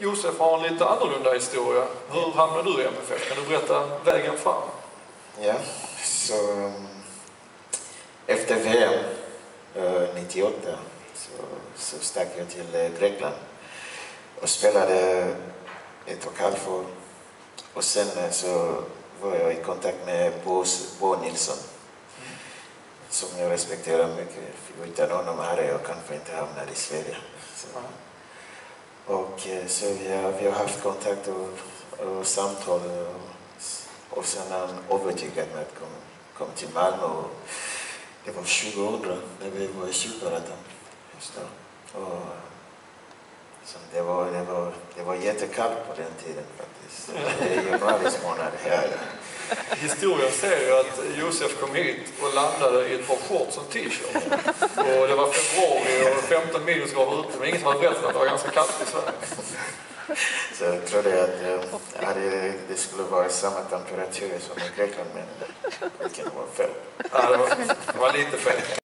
Josef har en lite annorlunda historia. Hur hamnade du i MFF? Kan du berätta vägen fram? Ja, så efter VM 98 så stack jag till Grekland och spelade 1,5 år. Och sen så var jag i kontakt med Bo Nilsson, som jag respekterar mycket. För utan honom hade jag kanske inte hamnat i Sverige. Så vi har haft kontakt och samtal. Och sen han övertygad med att komma till Malmö. Och det var 2000 när vi var i Superettan. Det var jättekallt på den tiden faktiskt. Det är januaris månad här. Historien säger ju att Josef kom hit och landade i ett par shorts och t-shirt. Och det var februari och 15 minusgrader ute, men ingen som hade berättat att det var ganska kallt i Sverige. Så jag trodde att det skulle vara samma temperatur som i Grekland, men det kan vara fel. Ja, det var lite fel.